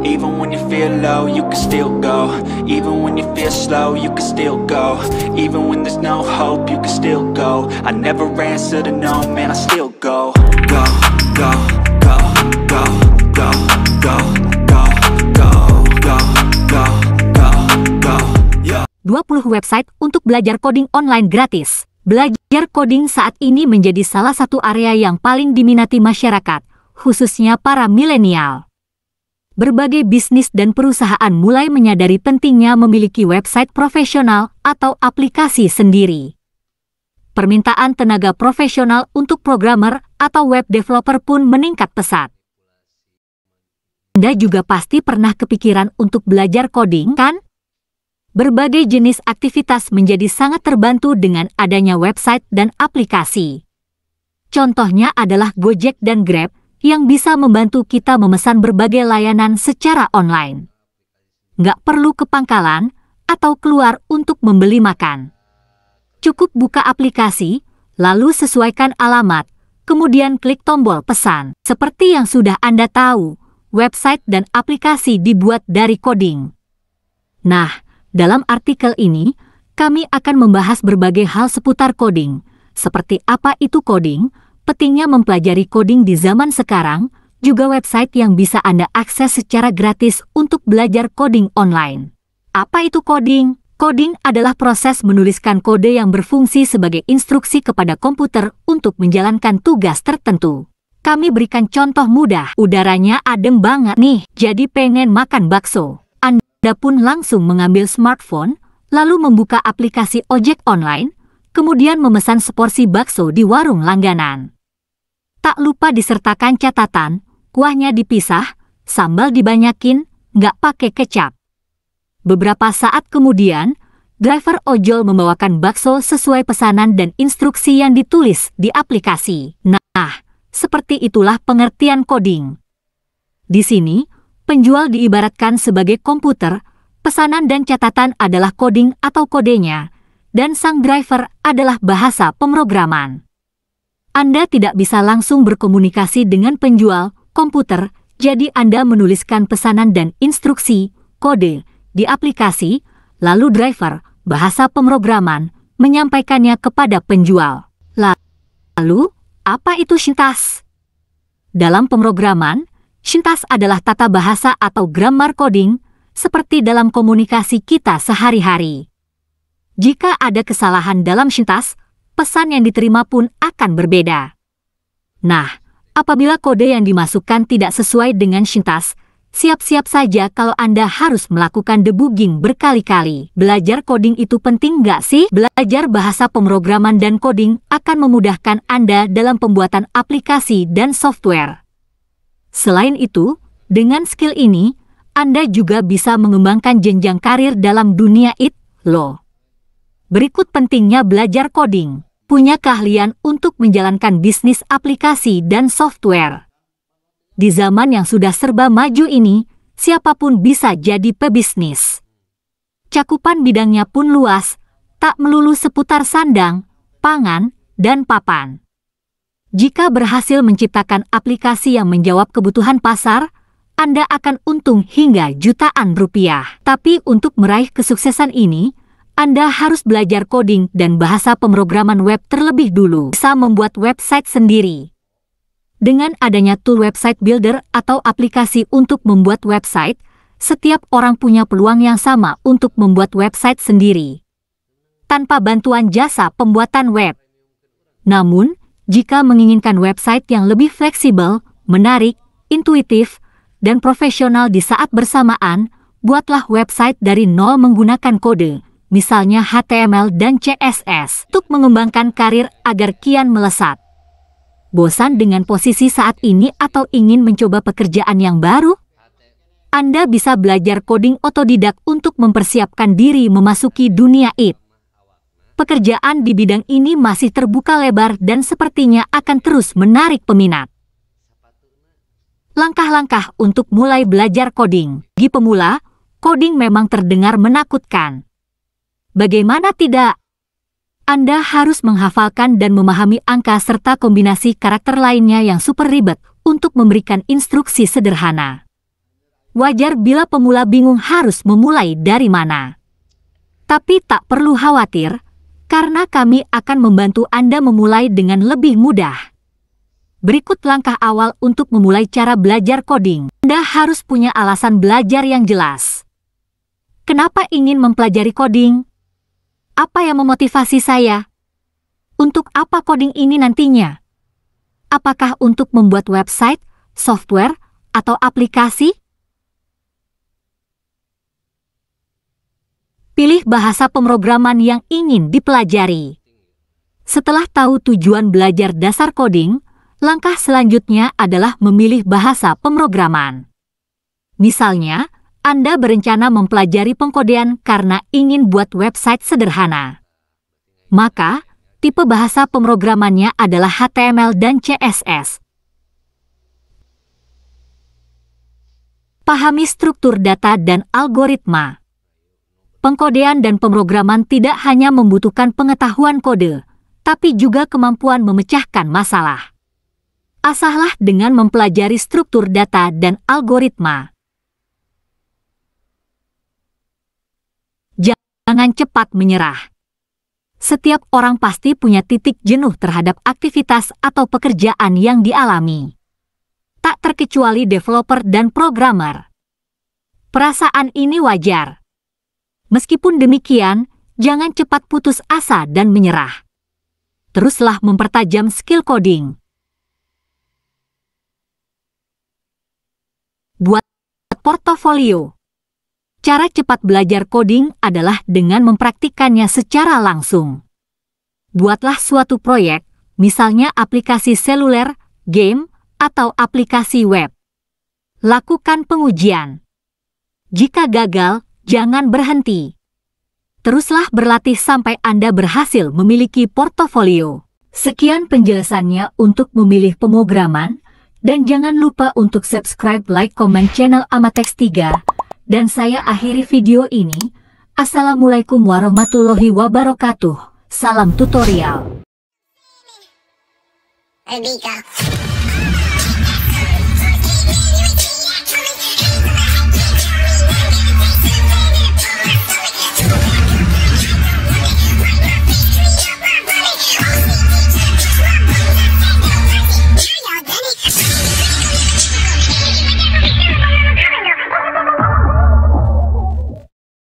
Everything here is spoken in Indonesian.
Even when you feel low, you can still go. Even when you feel slow, you can still go. Even when there's no hope, you can still go. I never answer to no, man, I still go. Go, go, go, go, go, go, go, go, go, go, go, go, yeah. 20 website untuk belajar coding online gratis. Belajar coding saat ini menjadi salah satu area yang paling diminati masyarakat, khususnya para milenial. Berbagai bisnis dan perusahaan mulai menyadari pentingnya memiliki website profesional atau aplikasi sendiri. Permintaan tenaga profesional untuk programmer atau web developer pun meningkat pesat. Anda juga pasti pernah kepikiran untuk belajar coding, kan? Berbagai jenis aktivitas menjadi sangat terbantu dengan adanya website dan aplikasi. Contohnya adalah Gojek dan Grab yang bisa membantu kita memesan berbagai layanan secara online. Nggak perlu ke pangkalan atau keluar untuk membeli makan. Cukup buka aplikasi, lalu sesuaikan alamat, kemudian klik tombol pesan. Seperti yang sudah Anda tahu, website dan aplikasi dibuat dari coding. Nah, dalam artikel ini, kami akan membahas berbagai hal seputar coding, seperti apa itu coding, pentingnya mempelajari coding di zaman sekarang, juga website yang bisa Anda akses secara gratis untuk belajar coding online. Apa itu coding? Coding adalah proses menuliskan kode yang berfungsi sebagai instruksi kepada komputer untuk menjalankan tugas tertentu. Kami berikan contoh mudah, udaranya adem banget nih, jadi pengen makan bakso. Anda pun langsung mengambil smartphone, lalu membuka aplikasi ojek online, kemudian memesan seporsi bakso di warung langganan. Tak lupa disertakan catatan, kuahnya dipisah, sambal dibanyakin, nggak pakai kecap. Beberapa saat kemudian, driver ojol membawakan bakso sesuai pesanan dan instruksi yang ditulis di aplikasi. Nah, seperti itulah pengertian coding. Di sini, penjual diibaratkan sebagai komputer, pesanan dan catatan adalah coding atau kodenya, dan sang driver adalah bahasa pemrograman. Anda tidak bisa langsung berkomunikasi dengan penjual, komputer, jadi Anda menuliskan pesanan dan instruksi, kode, di aplikasi, lalu driver, bahasa pemrograman, menyampaikannya kepada penjual. Lalu, apa itu sintas? Dalam pemrograman, sintas adalah tata bahasa atau grammar coding, seperti dalam komunikasi kita sehari-hari. Jika ada kesalahan dalam sintas, pesan yang diterima pun akan berbeda. Nah, apabila kode yang dimasukkan tidak sesuai dengan sintas, siap-siap saja kalau Anda harus melakukan debugging berkali-kali. Belajar coding itu penting nggak sih? Belajar bahasa pemrograman dan coding akan memudahkan Anda dalam pembuatan aplikasi dan software. Selain itu, dengan skill ini, Anda juga bisa mengembangkan jenjang karir dalam dunia IT, loh. Berikut pentingnya belajar coding, punya keahlian untuk menjalankan bisnis aplikasi dan software. Di zaman yang sudah serba maju ini, siapapun bisa jadi pebisnis. Cakupan bidangnya pun luas, tak melulu seputar sandang, pangan, dan papan. Jika berhasil menciptakan aplikasi yang menjawab kebutuhan pasar, Anda akan untung hingga jutaan rupiah. Tapi untuk meraih kesuksesan ini, Anda harus belajar coding dan bahasa pemrograman web terlebih dulu. Bisa membuat website sendiri. Dengan adanya tool website builder atau aplikasi untuk membuat website, setiap orang punya peluang yang sama untuk membuat website sendiri, tanpa bantuan jasa pembuatan web. Namun, jika menginginkan website yang lebih fleksibel, menarik, intuitif, dan profesional di saat bersamaan, buatlah website dari nol menggunakan kode, misalnya HTML dan CSS, untuk mengembangkan karir agar kian melesat. Bosan dengan posisi saat ini atau ingin mencoba pekerjaan yang baru? Anda bisa belajar coding otodidak untuk mempersiapkan diri memasuki dunia IT. Pekerjaan di bidang ini masih terbuka lebar dan sepertinya akan terus menarik peminat. Langkah-langkah untuk mulai belajar coding. Bagi pemula, coding memang terdengar menakutkan. Bagaimana tidak? Anda harus menghafalkan dan memahami angka serta kombinasi karakter lainnya yang super ribet untuk memberikan instruksi sederhana. Wajar bila pemula bingung harus memulai dari mana. Tapi tak perlu khawatir, karena kami akan membantu Anda memulai dengan lebih mudah. Berikut langkah awal untuk memulai cara belajar coding. Anda harus punya alasan belajar yang jelas. Kenapa ingin mempelajari coding? Apa yang memotivasi saya? Untuk apa coding ini nantinya? Apakah untuk membuat website, software, atau aplikasi? Pilih bahasa pemrograman yang ingin dipelajari. Setelah tahu tujuan belajar dasar coding, langkah selanjutnya adalah memilih bahasa pemrograman. Misalnya, Anda berencana mempelajari pengkodean karena ingin buat website sederhana. Maka, tipe bahasa pemrogramannya adalah HTML dan CSS. Pahami struktur data dan algoritma. Pengkodean dan pemrograman tidak hanya membutuhkan pengetahuan kode, tapi juga kemampuan memecahkan masalah. Asahlah dengan mempelajari struktur data dan algoritma. Jangan cepat menyerah. Setiap orang pasti punya titik jenuh terhadap aktivitas atau pekerjaan yang dialami. Tak terkecuali developer dan programmer. Perasaan ini wajar. Meskipun demikian, jangan cepat putus asa dan menyerah. Teruslah mempertajam skill coding. Buat portofolio. Cara cepat belajar coding adalah dengan mempraktikkannya secara langsung. Buatlah suatu proyek, misalnya aplikasi seluler, game, atau aplikasi web. Lakukan pengujian. Jika gagal, jangan berhenti. Teruslah berlatih sampai Anda berhasil memiliki portofolio. Sekian penjelasannya untuk memilih pemrograman, dan jangan lupa untuk subscribe, like, komen channel Amatex 3. Dan saya akhiri video ini. Assalamualaikum warahmatullahi wabarakatuh. Salam tutorial. Albika.